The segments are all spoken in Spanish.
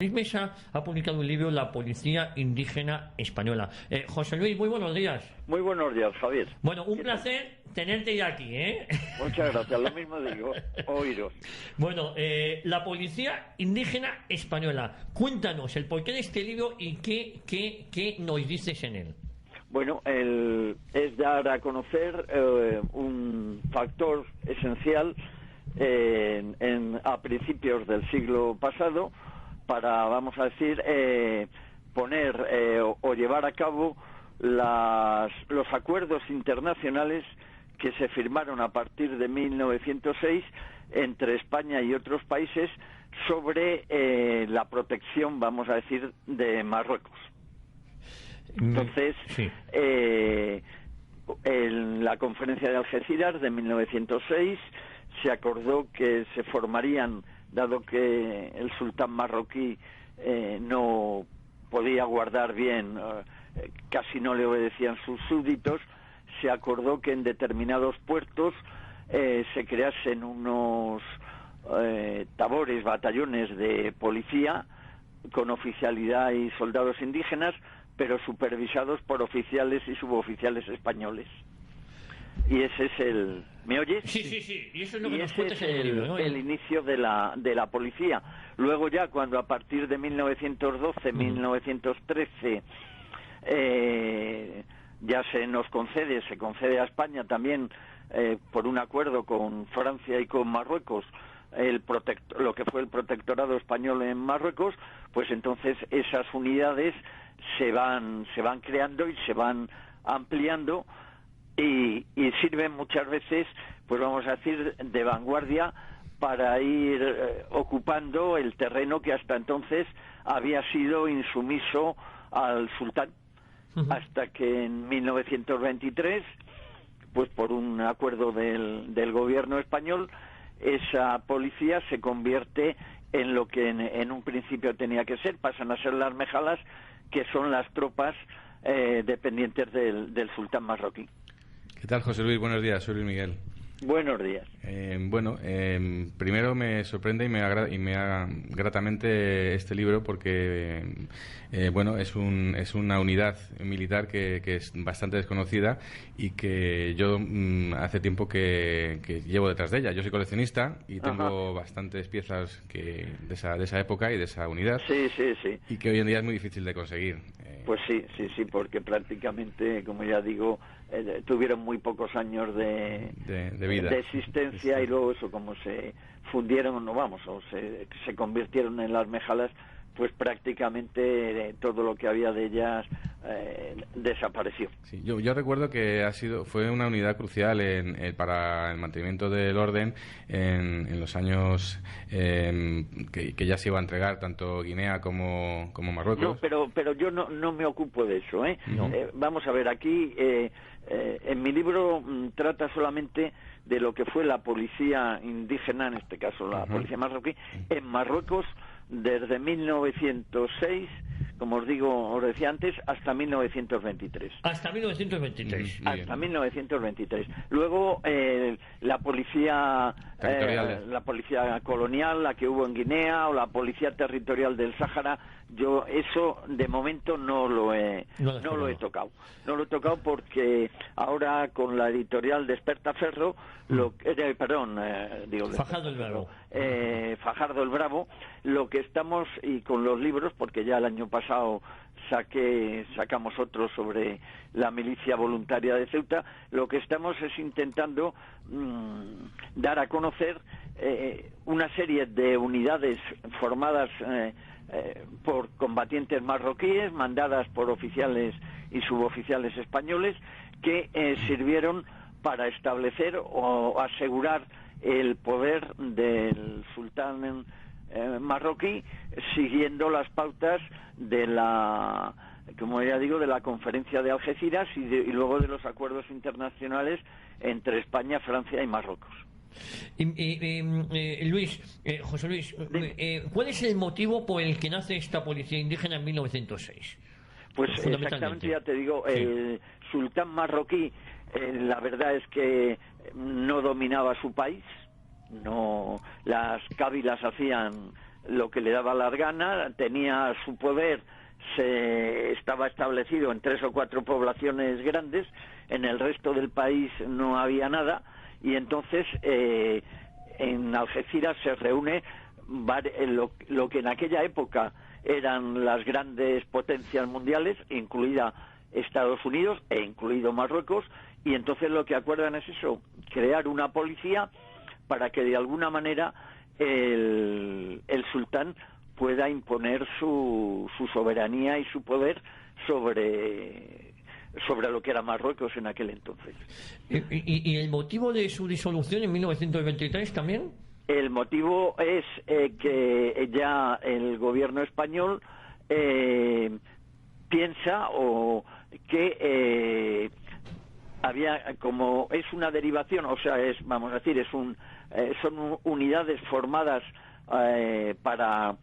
Luis Mesa ha publicado un libro, La Policía Indígena Española. José Luis, muy buenos días. Muy buenos días, Javier. Bueno, un placer tenerte ya aquí, ¿eh? Muchas gracias, lo mismo digo, oíros. Bueno, La Policía Indígena Española. Cuéntanos el porqué de este libro y qué nos dices en él. Bueno, es dar a conocer un factor esencial a principios del siglo pasado para, vamos a decir, poner o llevar a cabo los acuerdos internacionales que se firmaron a partir de 1906 entre España y otros países sobre la protección, vamos a decir, de Marruecos. Entonces, sí. En la conferencia de Algeciras de 1906 se acordó que se formarían, dado que el sultán marroquí no podía guardar bien, casi no le obedecían sus súbditos, se acordó que en determinados puertos se creasen unos tabores, batallones de policía con oficialidad y soldados indígenas, pero supervisados por oficiales y suboficiales españoles. Y ese es el... ¿Me oyes? Sí. Y eso es lo que y nos ese cuentas es en el libro, ¿no? el inicio de la policía. Luego ya, cuando a partir de 1912, 1913, ya se concede a España también, por un acuerdo con Francia y con Marruecos, lo que fue el protectorado español en Marruecos, pues entonces esas unidades se van creando y se van ampliando y sirven muchas veces, pues vamos a decir, de vanguardia para ir ocupando el terreno que hasta entonces había sido insumiso al sultán, hasta que en 1923, pues por un acuerdo del gobierno español, esa policía se convierte en lo que en un principio tenía que ser, pasan a ser las mejalas, que son las tropas dependientes del sultán marroquí. ¿Qué tal, José Luis? Buenos días, soy Luis Miguel. Buenos días. Primero me sorprende y me agrada gratamente este libro porque es una unidad militar que es bastante desconocida y que yo hace tiempo que llevo detrás de ella. Yo soy coleccionista y tengo bastantes piezas de esa época y de esa unidad. Sí. Y que hoy en día es muy difícil de conseguir. Pues sí, porque prácticamente, como ya digo, tuvieron muy pocos años de vida, de existencia, y luego eso, como se fundieron, o se convirtieron en las mejalas, pues prácticamente todo lo que había de ellas desapareció. Sí, yo recuerdo que fue una unidad crucial para el mantenimiento del orden en los años que ya se iba a entregar tanto Guinea como Marruecos. No, pero yo no me ocupo de eso, ¿eh? No. Vamos a ver, aquí en mi libro trata solamente de lo que fue la policía indígena, en este caso la policía marroquí, en Marruecos desde 1906, como os decía antes, hasta 1923. Hasta 1923. Hasta 1923. Luego la policía colonial, la que hubo en Guinea, o la policía territorial del Sáhara, yo eso de momento no lo he tocado. No lo he tocado porque ahora con la editorial Despertaferro, Fajardo el Bravo. Fajardo el Bravo, lo que estamos, y con los libros, porque ya el año pasado sacamos otro sobre la milicia voluntaria de Ceuta, lo que estamos es intentando dar a conocer una serie de unidades formadas por combatientes marroquíes, mandadas por oficiales y suboficiales españoles, que sirvieron para establecer o asegurar el poder del sultán marroquí, siguiendo las pautas de de la conferencia de Algeciras y luego de los acuerdos internacionales entre España, Francia y Marruecos. José Luis, ¿cuál es el motivo por el que nace esta policía indígena en 1906? Pues exactamente, ya te digo, el sultán marroquí, la verdad es que no dominaba su país, las cábilas hacían lo que le daba la gana, tenía su poder, estaba establecido en 3 o 4 poblaciones grandes, en el resto del país no había nada, y entonces en Algeciras se reúne lo que en aquella época eran las grandes potencias mundiales, incluida Estados Unidos e incluido Marruecos, y entonces lo que acuerdan es eso, crear una policía para que de alguna manera el sultán pueda imponer su soberanía y su poder sobre lo que era Marruecos en aquel entonces. ¿Y el motivo de su disolución en 1923 también? El motivo es que ya el gobierno español piensa o que había, como es una derivación, o sea, vamos a decir, son unidades formadas para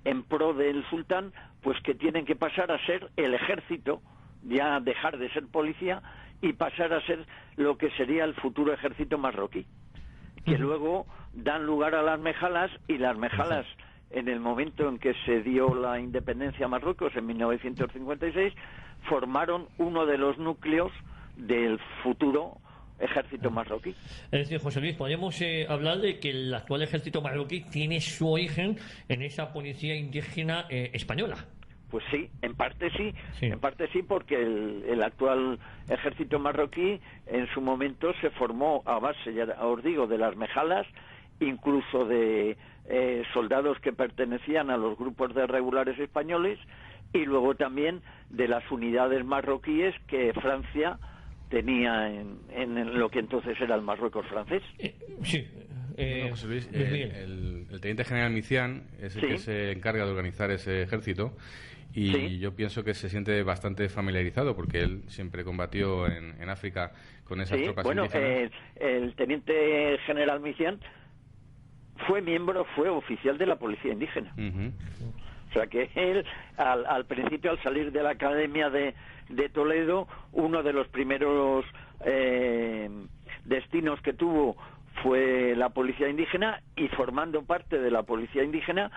en pro del sultán, pues que tienen que pasar a ser el ejército, ya dejar de ser policía y pasar a ser lo que sería el futuro ejército marroquí, que luego dan lugar a las mejalas, y las mejalas, en el momento en que se dio la independencia a Marruecos en 1956, formaron uno de los núcleos del futuro ejército marroquí. Es decir, José Luis, podemos hablar de que el actual ejército marroquí tiene su origen en esa policía indígena española. Pues sí, en parte sí, porque el actual ejército marroquí en su momento se formó a base, ya os digo, de las mejalas, incluso de soldados que pertenecían a los grupos de regulares españoles, y luego también de las unidades marroquíes que Francia tenía en lo que entonces era el Marruecos francés. Sí. Bueno, José Luis, el teniente general Micián es el que se encarga de organizar ese ejército, y yo pienso que se siente bastante familiarizado porque él siempre combatió en África con esas tropas indígenas. El teniente general Micián fue oficial de la policía indígena. O sea que él, al principio, al salir de la Academia de Toledo, uno de los primeros destinos que tuvo fue la policía indígena, y formando parte de la policía indígena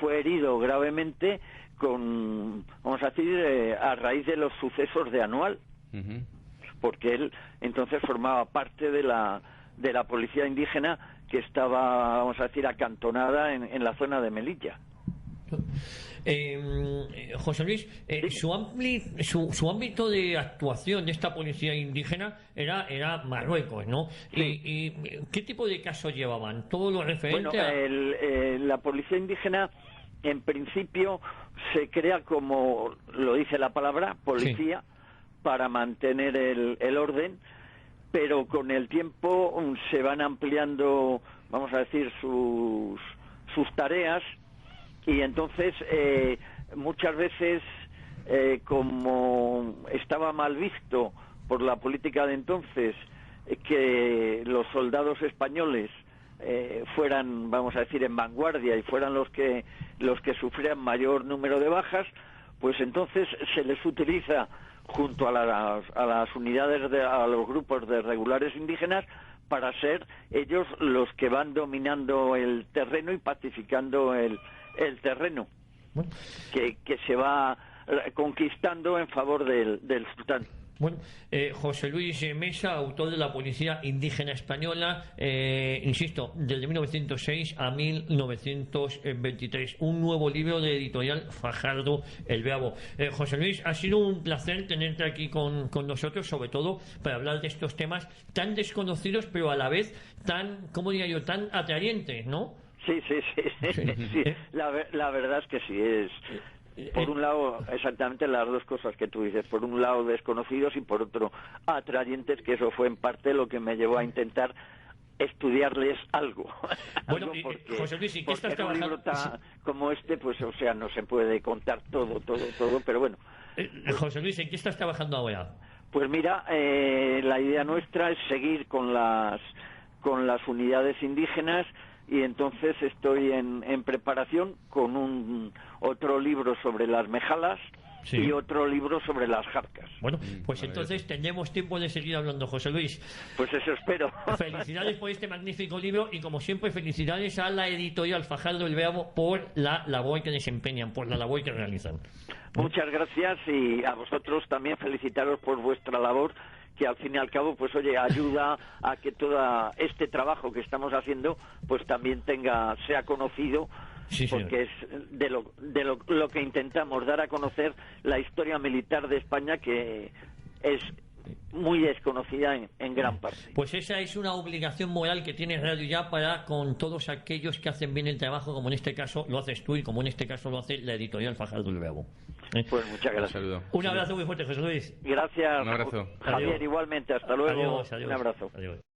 fue herido gravemente vamos a decir, a raíz de los sucesos de Anual, porque él entonces formaba parte de la policía indígena que estaba, vamos a decir, acantonada en la zona de Melilla. José Luis, su ámbito de actuación de esta policía indígena era Marruecos, ¿no? Sí. ¿Y qué tipo de casos llevaban? ¿Todo lo referente la policía indígena, en principio, se crea como lo dice la palabra, policía, para mantener el orden, pero con el tiempo se van ampliando, vamos a decir, sus tareas, y entonces muchas veces, como estaba mal visto por la política de entonces, que los soldados españoles fueran, vamos a decir, en vanguardia y fueran los que sufrían mayor número de bajas, pues entonces se les utiliza junto a las unidades, a los grupos de regulares indígenas, para ser ellos los que van dominando el terreno y pacificando el terreno que se va conquistando en favor del sultán. Bueno, José Luis Mesa, autor de la Policía Indígena Española, insisto, desde 1906 a 1923, un nuevo libro de editorial Fajardo el Bravo. José Luis, ha sido un placer tenerte aquí con nosotros, sobre todo para hablar de estos temas tan desconocidos, pero a la vez tan, ¿cómo diría yo?, tan atrayentes, ¿no? Sí. La verdad es que sí, es... Por un lado, exactamente las dos cosas que tú dices. Por un lado, desconocidos, y por otro, atrayentes, que eso fue en parte lo que me llevó a intentar estudiarles algo. Bueno, porque, José Luis, ¿y qué estás trabajando? Un libro como este, pues, o sea, no se puede contar todo, pero bueno. José Luis, ¿en qué estás trabajando ahora? Pues mira, la idea nuestra es seguir con las unidades indígenas, y entonces estoy en preparación con otro libro sobre las mejalas, Sí. y otro libro sobre las jarcas. Bueno, pues entonces tendremos tiempo de seguir hablando, José Luis. Pues eso espero. Felicidades por este magnífico libro y, como siempre, felicidades a la editorial Fajardo del Beabo por la labor que desempeñan, por la labor que realizan. Muchas gracias, y a vosotros también felicitaros por vuestra labor, que al fin y al cabo, pues oye, ayuda a que todo este trabajo que estamos haciendo pues también sea conocido. Sí, porque es de lo que intentamos, dar a conocer la historia militar de España, que es muy desconocida en gran parte. Pues esa es una obligación moral que tiene Radio Ya para con todos aquellos que hacen bien el trabajo, como en este caso lo haces tú y como en este caso lo hace la editorial Fajardo del Beabo. Pues muchas gracias. Un abrazo muy fuerte, José Luis. Gracias. Un abrazo. Javier, Adiós. igualmente. Hasta luego. Adiós. Un abrazo. Adiós.